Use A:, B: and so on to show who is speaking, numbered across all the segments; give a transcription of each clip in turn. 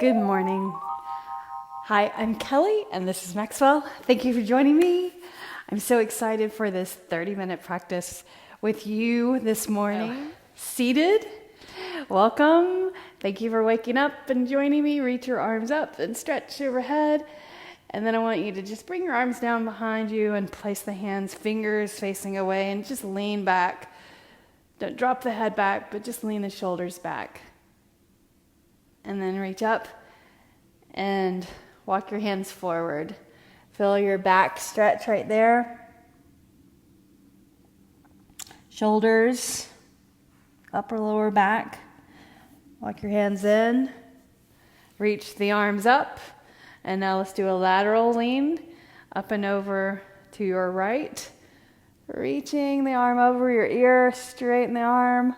A: Good morning. Hi, I'm Kelly, and this is Maxwell. Thank you for joining me. I'm so excited for this 30-minute practice with you this morning. Seated, welcome. Thank you for waking up and joining me. Reach your arms up and stretch overhead. And then I want you to just bring your arms down behind you and place the hands, fingers facing away, and just lean back. Don't drop the head back, but just lean the shoulders back. And then reach up and walk your hands forward. Feel your back stretch right there. Shoulders, upper lower back. Walk your hands in. Reach the arms up. And now let's do a lateral lean up and over to your right. Reaching the arm over your ear, straighten the arm.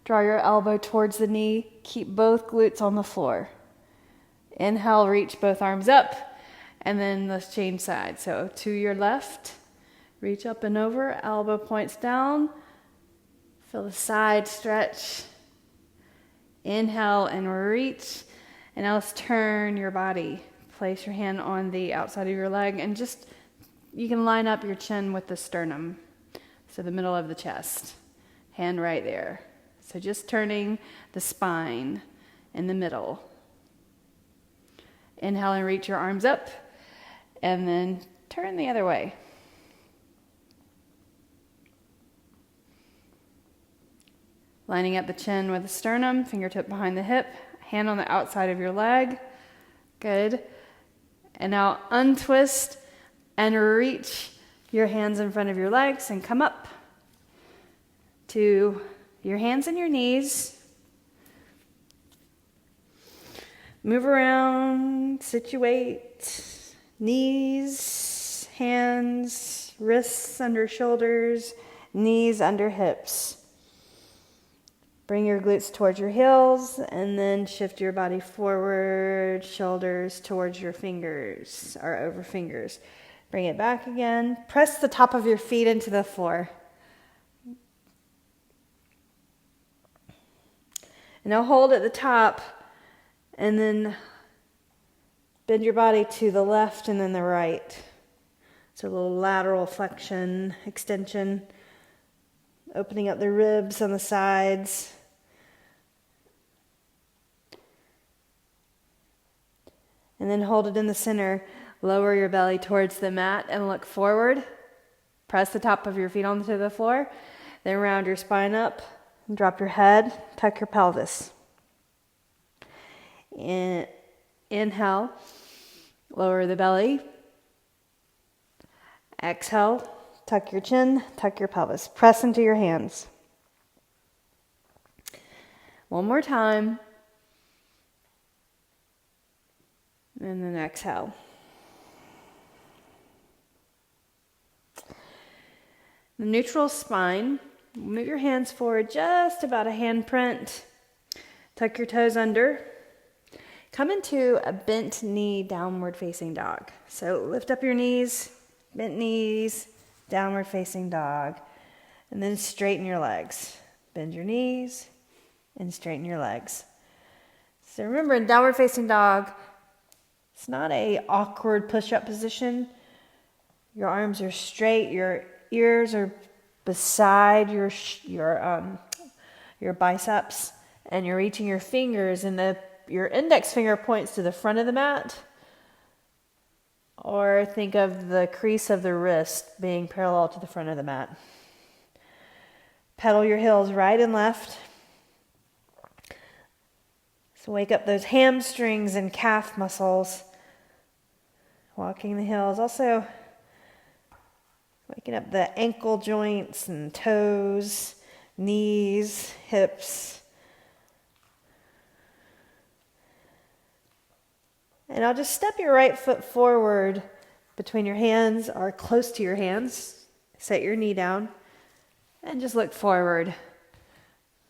A: Draw your elbow towards the knee. Keep both glutes on the floor. Inhale, reach both arms up. And then let's change sides. So to your left, reach up and over, elbow points down. Feel the side stretch. Inhale and reach. And now let's turn your body. Place your hand on the outside of your leg and just, you can line up your chin with the sternum. So the middle of the chest. Hand right there. So just turning the spine in the middle. Inhale and reach your arms up. And then turn the other way. Lining up the chin with the sternum, fingertip behind the hip, hand on the outside of your leg. Good. And now untwist and reach your hands in front of your legs and come up to your hands and your knees. Move around, situate, knees, hands, wrists under shoulders, knees under hips. Bring your glutes towards your heels and then shift your body forward, shoulders towards your fingers or over fingers. Bring it back again. Press the top of your feet into the floor. And now hold at the top and then bend your body to the left and then the right. So a little lateral flexion, extension, opening up the ribs on the sides. And then hold it in the center. Lower your belly towards the mat and look forward. Press the top of your feet onto the floor. Then round your spine up. Drop your head. Tuck your pelvis. Inhale. Lower the belly. Exhale. Tuck your chin. Tuck your pelvis. Press into your hands. One more time. And then exhale. The neutral spine. Move your hands forward just about a handprint. Tuck your toes under. Come into a bent knee, downward facing dog. So lift up your knees, bent knees, downward facing dog. And then straighten your legs. Bend your knees and straighten your legs. So remember, in downward facing dog, it's not an awkward push-up position. Your arms are straight, your ears are beside your biceps, and you're reaching your fingers, and your index finger points to the front of the mat, or think of the crease of the wrist being parallel to the front of the mat. Pedal your heels right and left. So wake up those hamstrings and calf muscles. Walking the heels. Also waking up the ankle joints and toes, knees, hips. And I'll just step your right foot forward between your hands or close to your hands. Set your knee down and just look forward.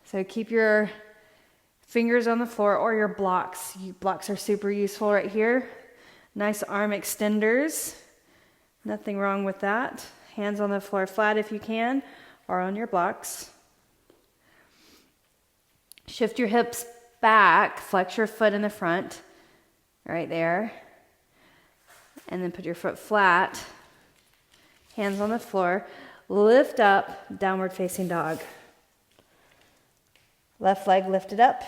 A: So keep your fingers on the floor or your blocks. Blocks are super useful right here. Nice arm extenders. Nothing wrong with that. Hands on the floor flat if you can, or on your blocks. Shift your hips back, flex your foot in the front. right there. And then put your foot flat, hands on the floor. Lift up, downward facing dog. Left leg lifted up,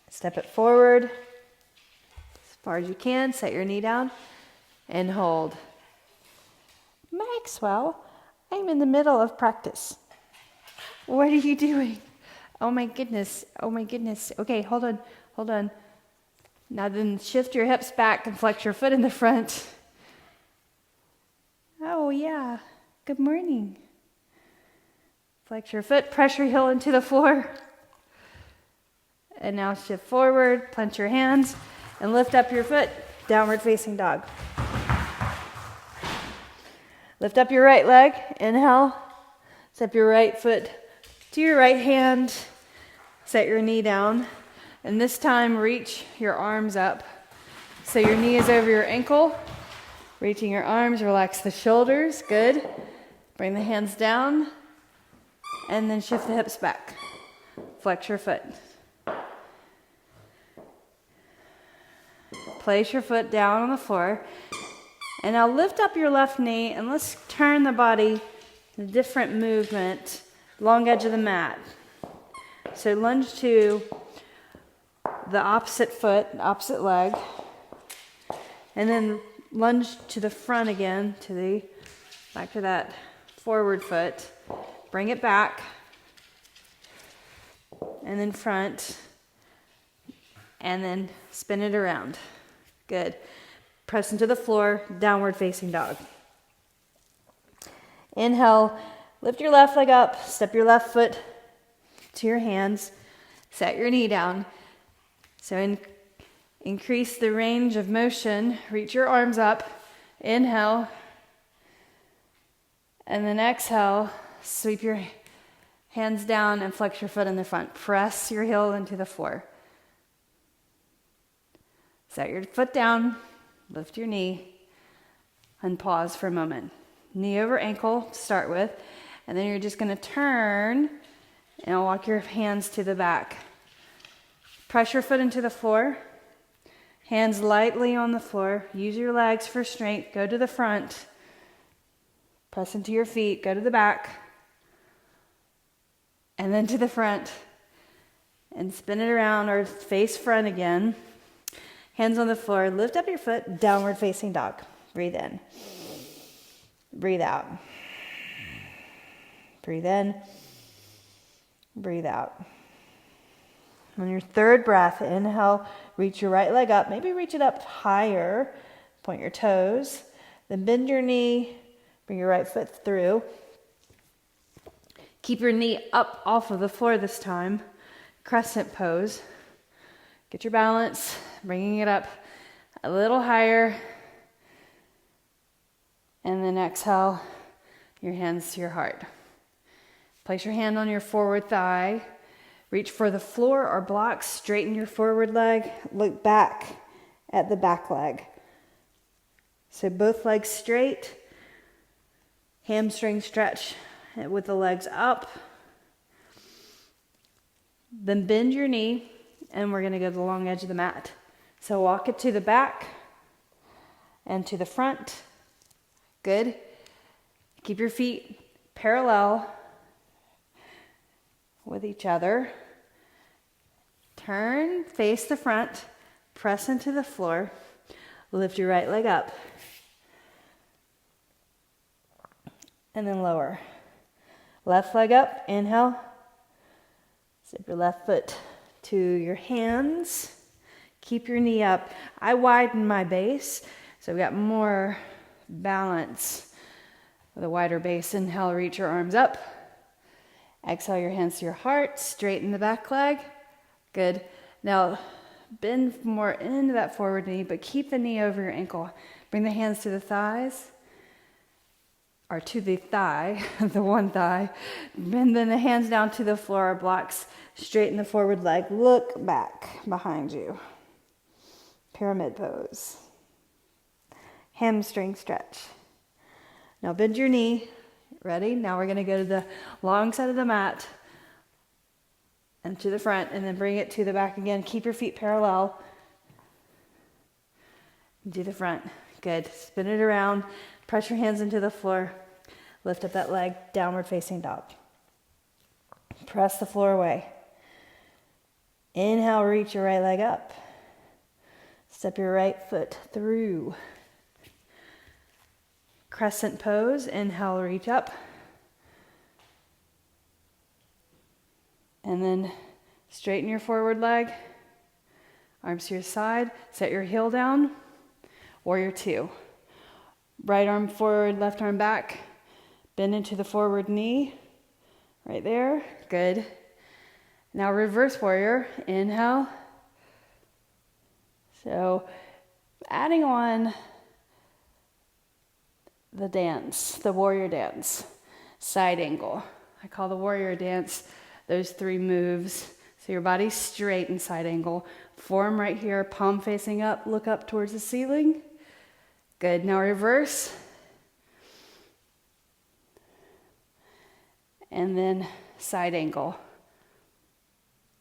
A: step it forward as far as you can. Set your knee down and hold. Maxwell, I'm in the middle of practice. What are you doing? Oh my goodness, oh my goodness. Okay, hold on. Now then shift your hips back and flex your foot in the front. Oh yeah, good morning. Flex your foot, press your heel into the floor. And now shift forward, plant your hands, and lift up your foot, downward facing dog. Lift up your right leg, inhale. Step your right foot to your right hand. Set your knee down. And this time, reach your arms up. So your knee is over your ankle. Reaching your arms, relax the shoulders, good. Bring the hands down. And then shift the hips back. Flex your foot. Place your foot down on the floor. And now lift up your left knee and let's turn the body in a different movement, long edge of the mat. So lunge to the opposite foot, opposite leg. And then lunge to the front again, back to that forward foot. Bring it back. And then front. And then spin it around. Good. Press into the floor, downward facing dog. Inhale, lift your left leg up, step your left foot to your hands, set your knee down. So increase the range of motion, reach your arms up, inhale, and then exhale, sweep your hands down and flex your foot in the front. Press your heel into the floor. Set your foot down, lift your knee, and pause for a moment. Knee over ankle to start with, and then you're just going to turn and walk your hands to the back. Press your foot into the floor, hands lightly on the floor. Use your legs for strength. Go to the front. Press into your feet. Go to the back. And then to the front. And spin it around or face front again. Hands on the floor. Lift up your foot. Downward facing dog. Breathe in. Breathe out. Breathe in. Breathe out. On your third breath, inhale, reach your right leg up. Maybe reach it up higher. Point your toes. Then bend your knee. Bring your right foot through. Keep your knee up off of the floor this time. Crescent pose. Get your balance. Bringing it up a little higher. And then exhale, your hands to your heart. Place your hand on your forward thigh. Reach for the floor or blocks. Straighten your forward leg. Look back at the back leg. So both legs straight. Hamstring stretch with the legs up. Then bend your knee and we're going to go to the long edge of the mat. So walk it to the back and to the front. Good. Keep your feet parallel with each other. Turn, face the front, press into the floor. Lift your right leg up. And then lower. Left leg up, inhale. Step your left foot to your hands. Keep your knee up. I widen my base, so we got more balance with a wider base. Inhale, reach your arms up. Exhale your hands to your heart. Straighten the back leg. Good. Now bend more into that forward knee, but keep the knee over your ankle. Bring the hands to the thighs, or to the thigh, the one thigh. Bend then the hands down to the floor or blocks. Straighten the forward leg. Look back behind you. Pyramid pose. Hamstring stretch. Now bend your knee. Ready? Now we're going to go to the long side of the mat and to the front and then bring it to the back again. Keep your feet parallel. Do the front. Good. Spin it around. Press your hands into the floor. Lift up that leg, downward facing dog. Press the floor away. Inhale, reach your right leg up. Step your right foot through. Crescent pose. Inhale, reach up. And then straighten your forward leg. Arms to your side. Set your heel down. Warrior two. Right arm forward, left arm back. Bend into the forward knee. Right there. Good. Now reverse warrior. Inhale. So adding on the dance, the warrior dance. Side angle. I call the warrior dance those three moves. So your body's straight in side angle. Forearm right here, palm facing up, look up towards the ceiling. Good. Now reverse. And then side angle.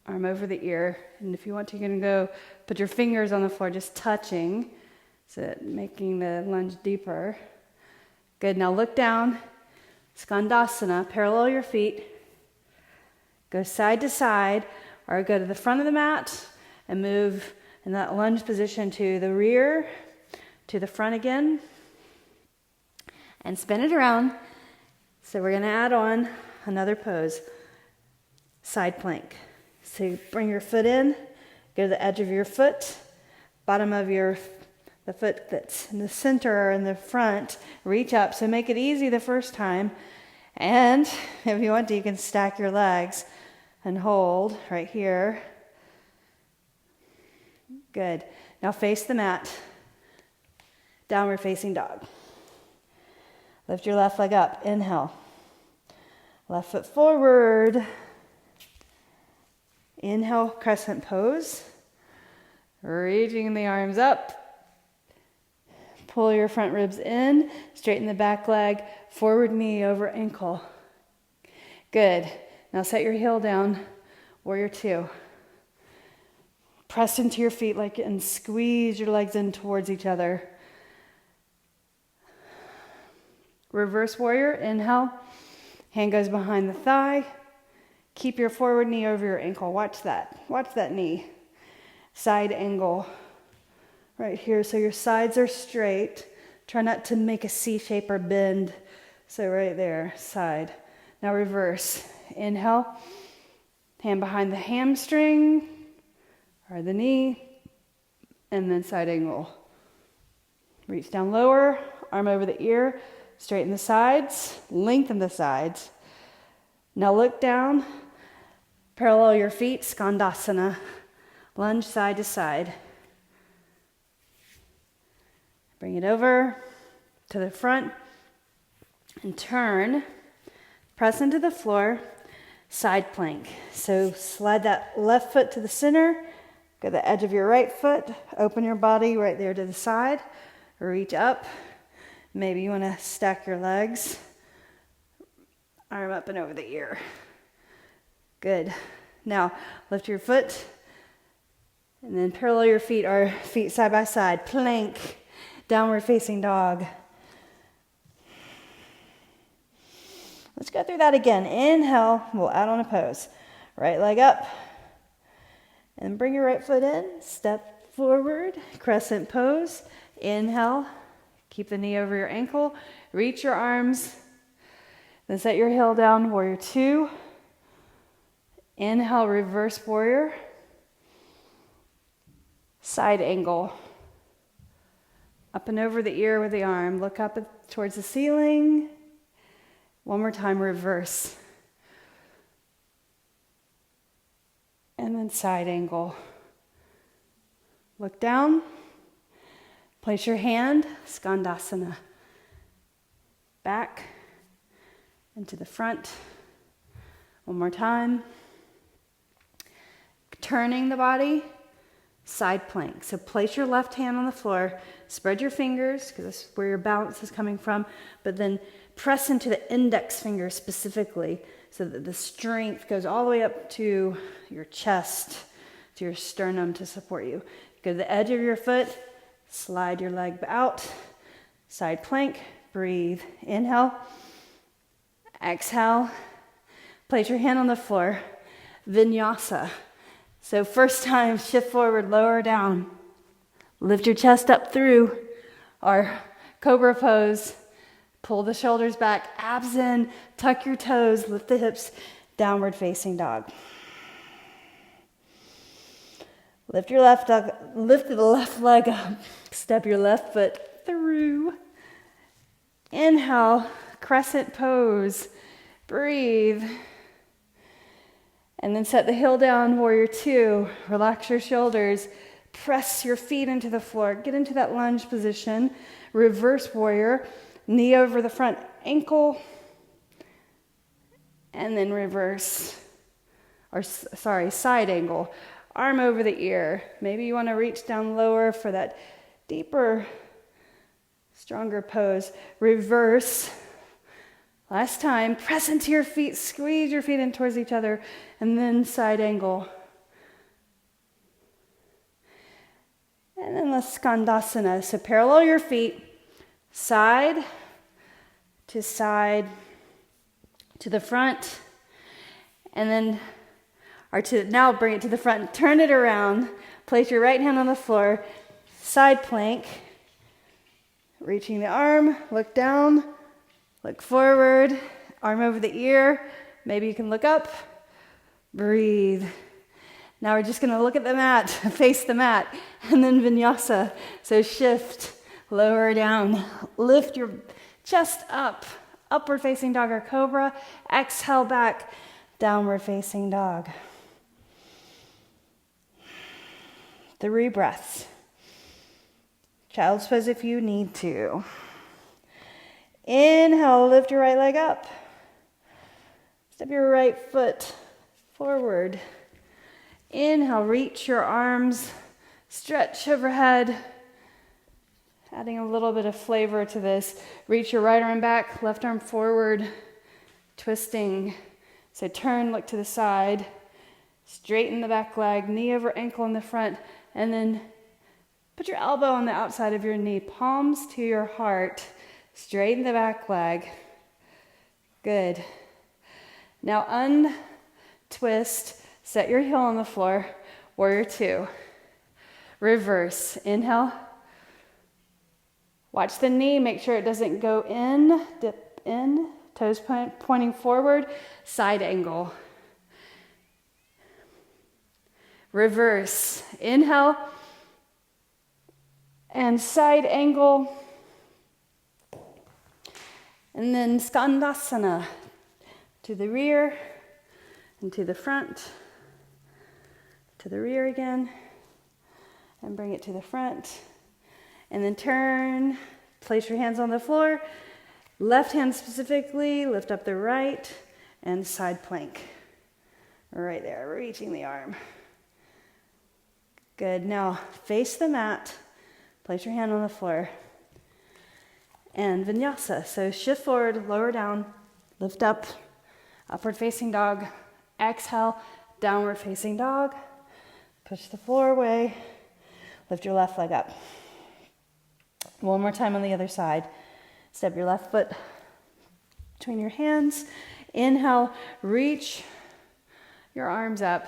A: Arm over the ear. And if you want to, you're going to go put your fingers on the floor, just touching. So making the lunge deeper. Good. Now look down. Skandasana. Parallel your feet. Go side to side. Or go to the front of the mat and move in that lunge position to the rear, to the front again. And spin it around. So we're going to add on another pose. Side plank. So you bring your foot in, go to the edge of your foot, bottom of the foot that's in the center or in the front, reach up. So make it easy the first time. And if you want to, you can stack your legs and hold right here. Good. Now face the mat. Downward facing dog. Lift your left leg up. Inhale. Left foot forward. Inhale, crescent pose. Reaching the arms up. Pull your front ribs in. Straighten the back leg. Forward knee over ankle. Good. Now set your heel down. Warrior two. Press into your feet and squeeze your legs in towards each other. Reverse warrior. Inhale. Hand goes behind the thigh. Keep your forward knee over your ankle. Watch that. Watch that knee. Side angle. Right here. So your sides are straight. Try not to make a C shape or bend. So right there. Side. Now reverse. Inhale. Hand behind the hamstring or the knee. And then side angle. Reach down lower. Arm over the ear. Straighten the sides. Lengthen the sides. Now look down. Parallel your feet. Skandasana. Lunge side to side. Bring it over to the front. And turn. Press into the floor. Side plank. So slide that left foot to the center. Go to the edge of your right foot. Open your body right there to the side. Reach up. Maybe you want to stack your legs. Arm up and over the ear. Good. Now lift your foot. And then parallel your feet or feet side by side. Plank. Downward facing dog. Let's go through that again. Inhale. We'll add on a pose. Right leg up. And bring your right foot in. Step forward. Crescent pose. Inhale. Keep the knee over your ankle. Reach your arms. Then set your heel down. Warrior two. Inhale. Reverse warrior. Side angle. Up and over the ear with the arm. Look up towards the ceiling. One more time, reverse. And then side angle. Look down. Place your hand, Skandasana. Back and to the front. One more time. Turning the body, side plank. So place your left hand on the floor. Spread your fingers, because that's where your balance is coming from. But then press into the index finger specifically so that the strength goes all the way up to your chest, to your sternum to support you. Go to the edge of your foot, Slide your leg out. Side plank. Breathe. Inhale. Exhale. Place your hand on the floor. Vinyasa. So first time, shift forward, lower down. Lift your chest up through our cobra pose. Pull the shoulders back, abs in, tuck your toes, lift the hips, downward facing dog. Lift the left leg up. Step your left foot through. Inhale, crescent pose. Breathe. And then set the heel down, warrior two. Relax your shoulders. Press your feet into the floor. Get into that lunge position. Reverse warrior. Knee over the front ankle. And then reverse. Side angle. Arm over the ear. Maybe you want to reach down lower for that deeper, stronger pose. Reverse. Last time. Press into your feet. Squeeze your feet in towards each other. And then side angle. And then the Skandasana. So parallel your feet. Side to the front. And then, now bring it to the front. Turn it around. Place your right hand on the floor. Side plank. Reaching the arm. Look down. Look forward. Arm over the ear. Maybe you can look up. Breathe. Now we're just going to look at the mat, face the mat, and then vinyasa. So shift, lower down, lift your chest up, upward facing dog or cobra. Exhale back, downward facing dog. 3 breaths. Child's pose if you need to. Inhale, lift your right leg up. Step your right foot forward. Inhale, reach your arms, stretch overhead. Adding a little bit of flavor to this. Reach your right arm back, left arm forward, twisting. So turn, look to the side. Straighten the back leg, knee over ankle in the front, and then put your elbow on the outside of your knee, palms to your heart. Straighten the back leg. Good. Now untwist. Set your heel on the floor. Warrior two. Reverse. Inhale. Watch the knee. Make sure it doesn't go in. Dip in. Toes pointing forward. Side angle. Reverse. Inhale. And side angle. And then Skandasana. To the rear and to the front. To the rear again, and bring it to the front, and then turn, place your hands on the floor, left hand specifically, lift up the right, and side plank, right there, reaching the arm. Good, now face the mat, place your hand on the floor, and vinyasa, so shift forward, lower down, lift up, upward facing dog, exhale, downward facing dog. Push the floor away. Lift your left leg up. One more time on the other side. Step your left foot between your hands. Inhale, reach your arms up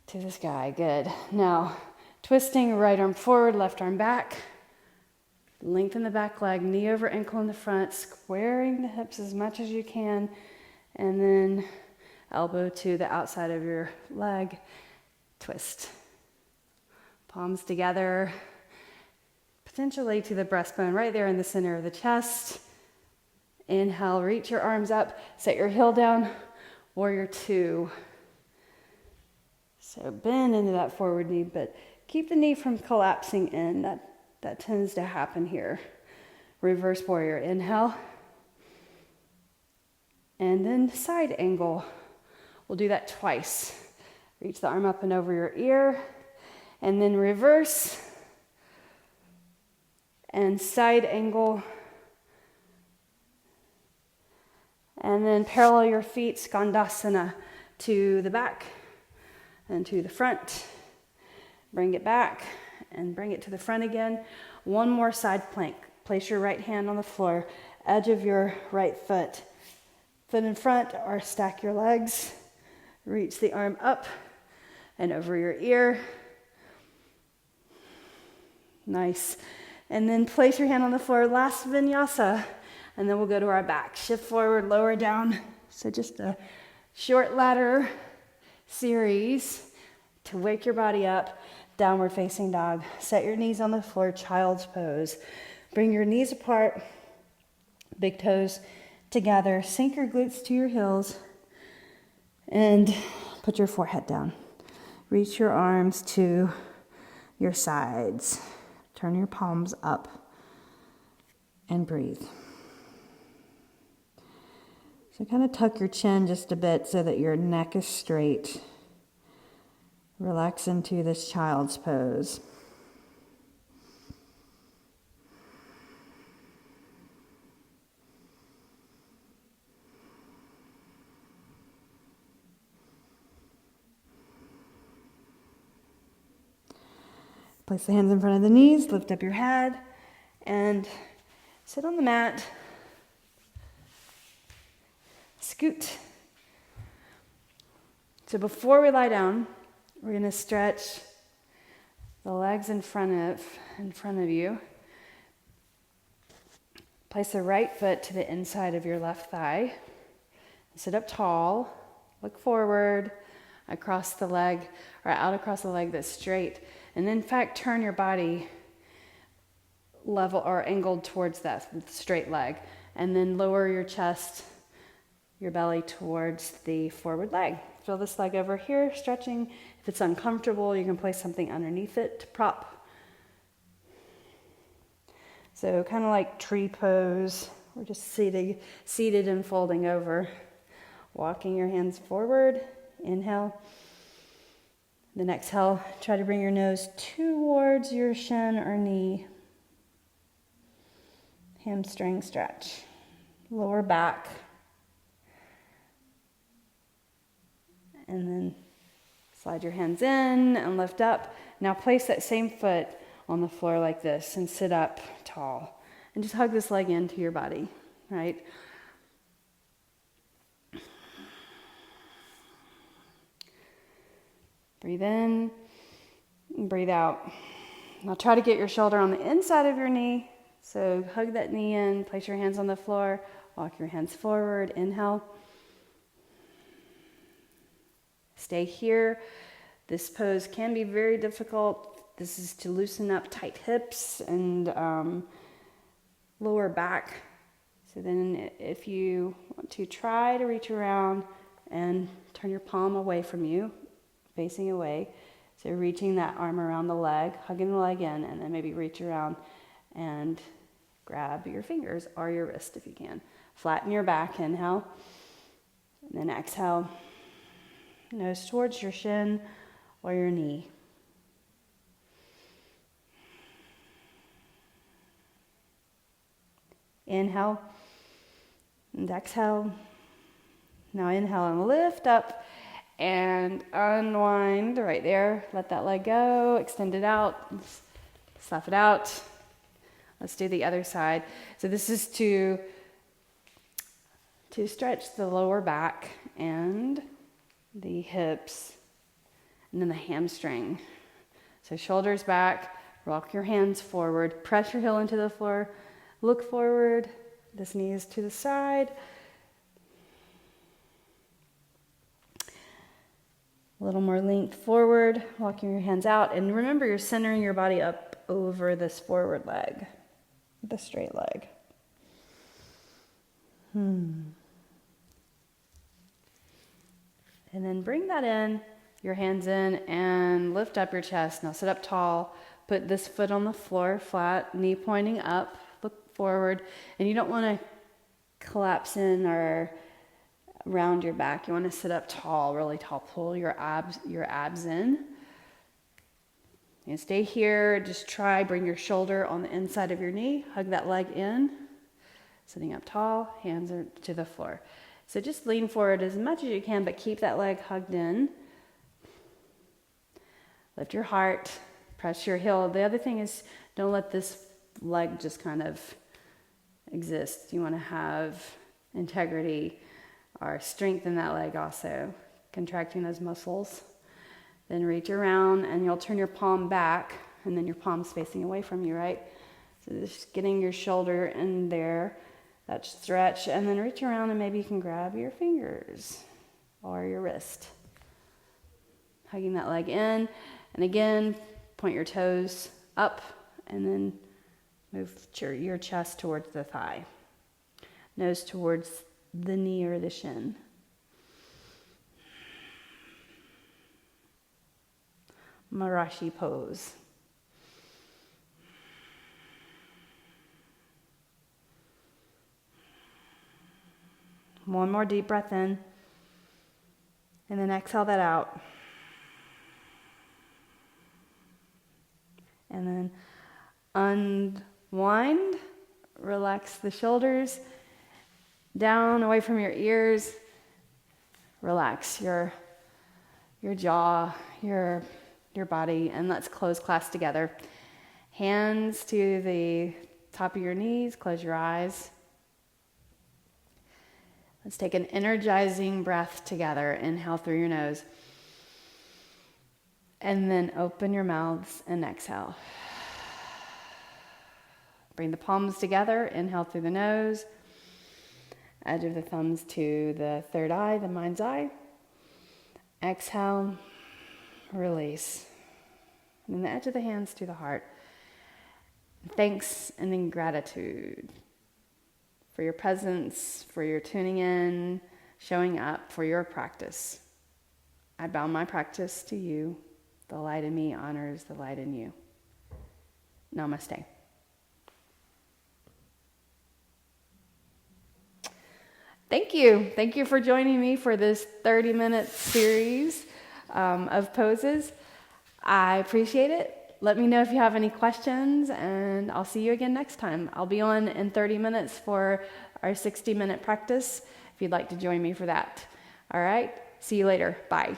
A: to the sky. Good. Now, twisting, right arm forward, left arm back. Lengthen the back leg, knee over ankle in the front, squaring the hips as much as you can, and then elbow to the outside of your leg, twist. Palms together, potentially to the breastbone, right there in the center of the chest. Inhale, reach your arms up, set your heel down, warrior two. So bend into that forward knee, but keep the knee from collapsing in. That tends to happen here. Reverse warrior, inhale. And then side angle. We'll do that twice. Reach the arm up and over your ear, and then reverse, and side angle, and then parallel your feet, Skandasana, to the back and to the front. Bring it back and bring it to the front again. One more side plank. Place your right hand on the floor, edge of your right foot. Foot in front, or stack your legs. Reach the arm up and over your ear. Nice. And then place your hand on the floor, last vinyasa, and then we'll go to our back. Shift forward, lower down. So just a short ladder series to wake your body up. Downward facing dog. Set your knees on the floor, child's pose. Bring your knees apart, big toes together. Sink your glutes to your heels and put your forehead down. Reach your arms to your sides. Turn your palms up and breathe. So kind of tuck your chin just a bit so that your neck is straight. Relax into this child's pose. Place the hands in front of the knees, lift up your head, and sit on the mat. Scoot. So before we lie down, we're going to stretch the legs in front of you. Place the right foot to the inside of your left thigh. Sit up tall, look forward, across the leg, or out across the leg that's straight. And in fact, turn your body level or angled towards that straight leg. And then lower your chest, your belly towards the forward leg. Feel this leg over here, stretching. If it's uncomfortable, you can place something underneath it to prop. So kind of like tree pose. We're just seated and folding over. Walking your hands forward. Inhale. Then exhale, try to bring your nose towards your shin or knee. Hamstring stretch. Lower back. And then slide your hands in and lift up. Now place that same foot on the floor like this and sit up tall. And just hug this leg into your body, right? Breathe in and breathe out. Now try to get your shoulder on the inside of your knee. So hug that knee in, place your hands on the floor, walk your hands forward, inhale. Stay here. This pose can be very difficult. This is to loosen up tight hips and lower back. So then if you want to try to reach around and turn your palm away from you, facing away. So reaching that arm around the leg, hugging the leg in, and then maybe reach around and grab your fingers or your wrist if you can. Flatten your back, inhale. And then exhale. Nose towards your shin or your knee. Inhale and exhale. Now inhale and lift up and unwind right there. Let that leg go. Extend it out. Slough it out. Let's do the other side. So this is to stretch the lower back and the hips and then the hamstring. So shoulders back, rock your hands forward, press your heel into the floor, look forward, this knee is to the side. A little more length forward, walking your hands out, and remember you're centering your body up over this forward leg, the straight leg. And then bring that in, your hands in, and lift up your chest. Now sit up tall, put this foot on the floor, flat, knee pointing up, look forward. And you don't want to collapse in or round your back. You want to sit up tall, really tall. Pull your abs in. And stay here. Just try, bring your shoulder on the inside of your knee. Hug that leg in. Sitting up tall, hands are to the floor. So just lean forward as much as you can, but keep that leg hugged in. Lift your heart, Press your heel. The other thing is, don't let this leg just kind of exist. You want to have integrity or strength in that leg also, contracting those muscles. Then reach around and you'll turn your palm back, and then your palm's facing away from you, right? So just getting your shoulder in there, that stretch, and then reach around and maybe you can grab your fingers or your wrist. Hugging that leg in, and again, point your toes up and then move your chest towards the thigh. Nose towards the knee or the shin. Maharishi pose. One more deep breath in, and then exhale that out. And then unwind, relax the shoulders, down away from your ears. Relax your jaw, your body, and let's close class together. Hands to the top of your knees, close your eyes. Let's take an energizing breath together. Inhale through your nose. And then open your mouths and exhale. Bring the palms together. Inhale through the nose. Edge of the thumbs to the third eye, the mind's eye. Exhale. Release. And then the edge of the hands to the heart. Thanks and then gratitude for your presence, for your tuning in, showing up, for your practice. I bow my practice to you. The light in me honors the light in you. Namaste. Thank you. Thank you for joining me for this 30-minute series of poses. I appreciate it. Let me know if you have any questions, and I'll see you again next time. I'll be on in 30 minutes for our 60-minute practice if you'd like to join me for that. All right. See you later. Bye.